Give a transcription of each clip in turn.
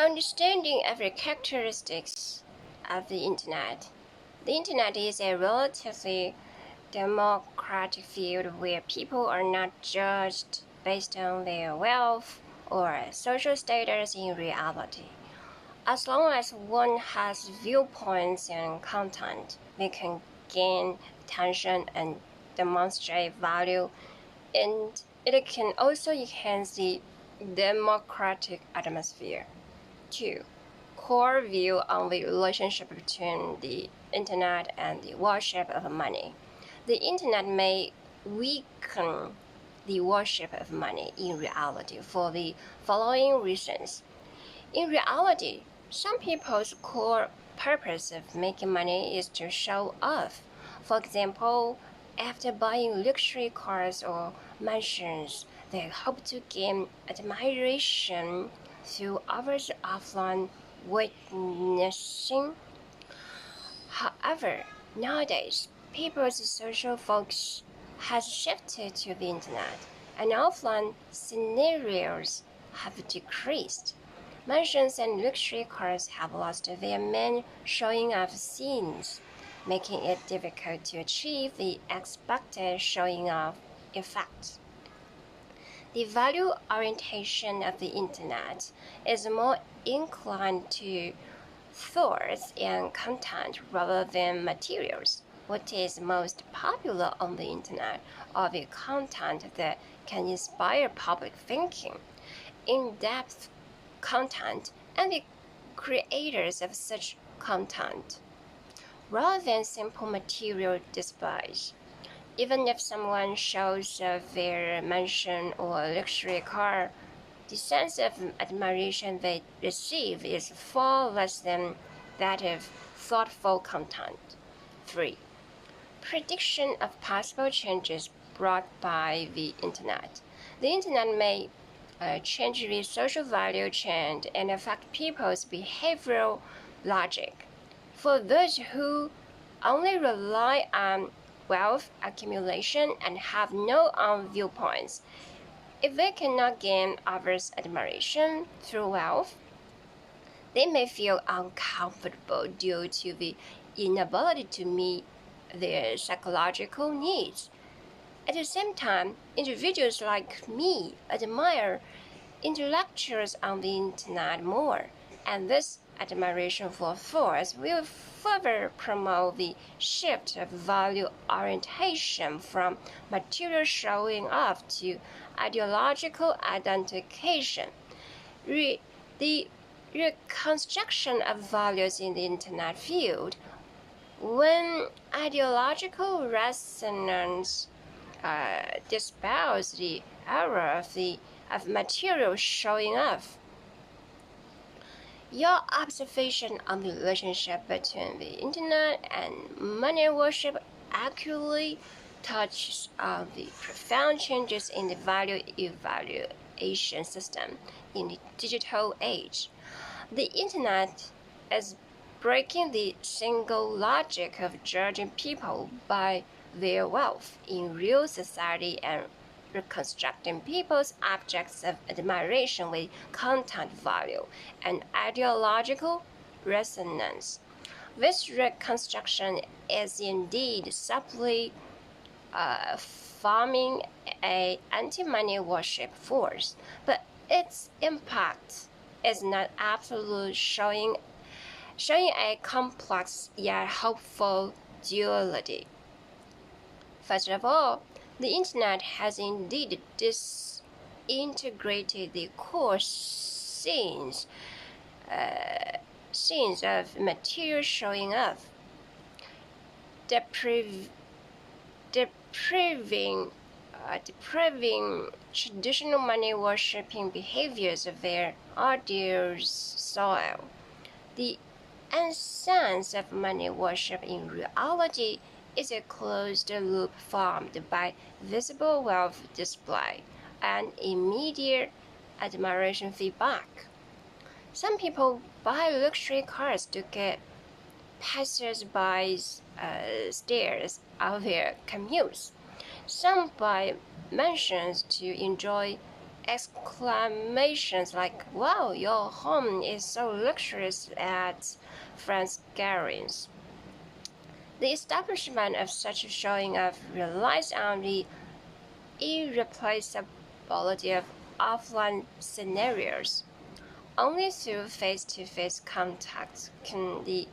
Understanding every characteristics of the Internet. The Internet is a relatively democratic field where people are not judged based on their wealth or social status in reality. As long as one has viewpoints and content, they can gain attention and demonstrate value, and it can also enhance the democratic atmosphere. 2. Core view on the relationship between the Internet and the worship of money. The Internet may weaken the worship of money in reality for the following reasons. In reality, some people's core purpose of making money is to show off. For example, after buying luxury cars or mansions, they hope to gain admiration through others' offline witnessing. However, nowadays, people's social focus has shifted to the Internet, and offline scenarios have decreased. Mansions and luxury cars have lost their main showing off scenes, making it difficult to achieve the expected showing off effect. The value orientation of the Internet is more inclined to thoughts and content rather than materials. What is most popular on the Internet are the content that can inspire public thinking, in-depth content, and the creators of such content, rather than simple material displays. Even if someone shows their mansion or luxury car, the sense of admiration they receive is far less than that of thoughtful content. 3. Prediction of possible changes brought by the Internet. The Internet may change the social value chain and affect people's behavioral logic. For those who only rely on wealth accumulation and have no own viewpoints, if they cannot gain others' admiration through wealth, they may feel uncomfortable due to the inability to meet their psychological needs. At the same time, individuals like me admire intellectuals on the Internet more, and this admiration for thoughts will further promote the shift of value orientation from material showing off to ideological identification. The reconstruction of values in the Internet field, when ideological resonance dispels the error of material showing off. Your observation on the relationship between the Internet and money worship accurately touches on the profound changes in the value evaluation system in the digital age. The Internet is breaking the single logic of judging people by their wealth in real society and reconstructing people's objects of admiration with content value and ideological resonance. This reconstruction is indeed subtly forming an anti-money worship force, but its impact is not absolute, showing a complex yet hopeful duality. First of all, the Internet has indeed disintegrated the core scenes of material showing off, depriving traditional money worshipping behaviors of their audience soil. The essence of money worship in reality is a closed loop formed by visible wealth display and immediate admiration feedback. Some people buy luxury cars to get passers-by's stares of their commutes. Some buy mansions to enjoy exclamations like, "Wow, your home is so luxurious" at friends' gatherings. The establishment of such a showing off relies on the irreplaceability of offline scenarios. Only through face-to-face contact can the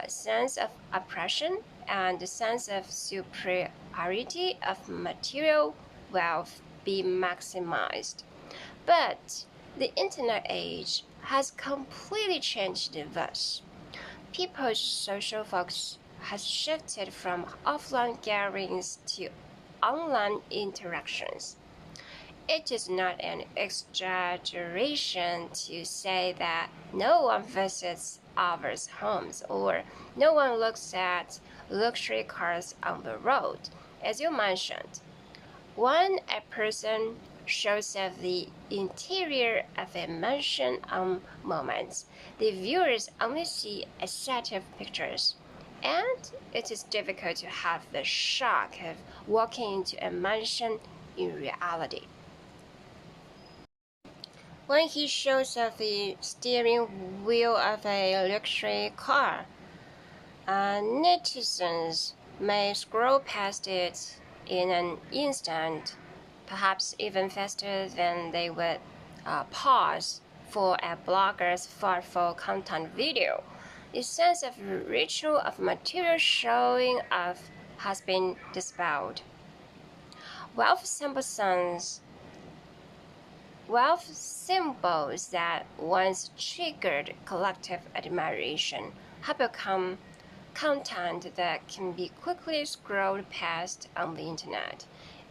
sense of oppression and the sense of superiority of material wealth be maximized. But the internet age has completely changed this. People's social focus has shifted from offline gatherings to online interactions. It is not an exaggeration to say that no one visits others' homes or no one looks at luxury cars on the road. As you mentioned, when a person shows off the interior of a mansion on moments, the viewers only see a set of pictures, and it is difficult to have the shock of walking into a mansion in reality. When he shows off the steering wheel of a luxury car, netizens may scroll past it in an instant, perhaps even faster than they would pause for a blogger's thoughtful content video. The sense of ritual of material showing off has been dispelled. Wealth symbols that once triggered collective admiration have become content that can be quickly scrolled past on the internet,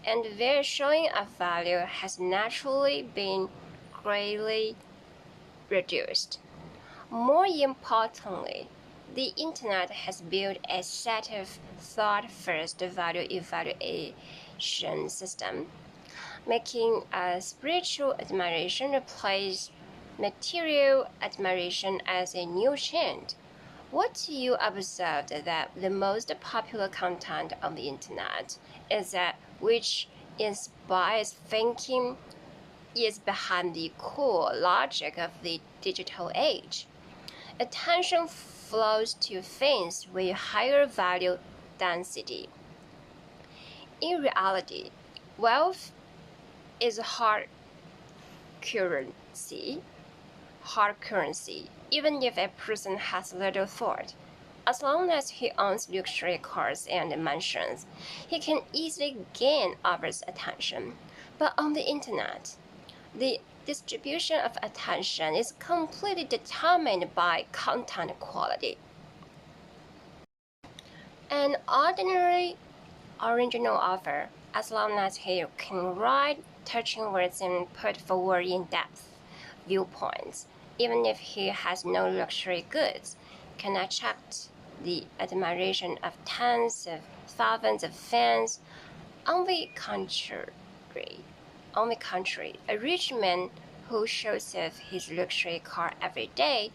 and their showing of value has naturally been greatly reduced. More importantly, the internet has built a set of thought-first value evaluation system, making a spiritual admiration replace material admiration as a new trend. What you observed that the most popular content on the internet is that which inspires thinking is behind the core logic of the digital age. Attention flows to things with higher value density. In reality, wealth is hard currency, even if a person has little thought. As long as he owns luxury cars and mansions, he can easily gain others' attention. But on the internet, the distribution of attention is completely determined by content quality. An ordinary original author, as long as he can write touching words and put forward in-depth viewpoints, even if he has no luxury goods, can attract the admiration of tens of thousands of fans. On the contrary, a rich man who shows off his luxury car every day,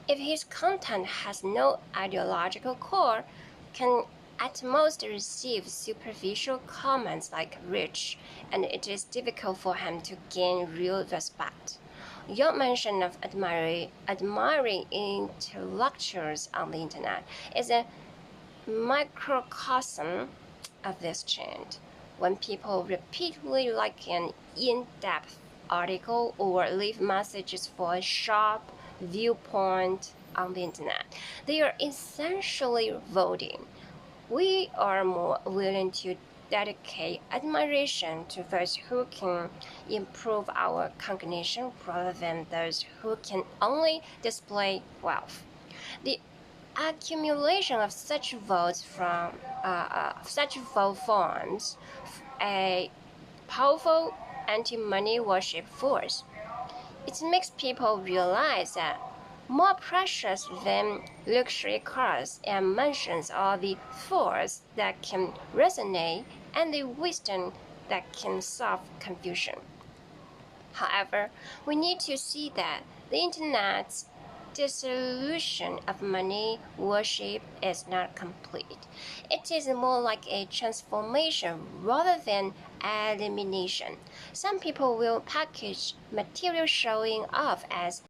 if his content has no ideological core, can at most receive superficial comments like rich, and it is difficult for him to gain real respect. Your mention of admiring intellectuals on the internet is a microcosm of this trend. When people repeatedly like an in-depth article or leave messages for a sharp viewpoint on the internet, they are essentially voting. We are more willing to dedicate admiration to those who can improve our cognition rather than those who can only display wealth. The accumulation of such votes forms a powerful anti-money worship force. It makes people realize that more precious than luxury cars and mansions are the thoughts that can resonate and the wisdom that can solve confusion. However, we need to see that the internet's dissolution of money worship is not complete. It is more like a transformation rather than elimination. Some people will package material showing off as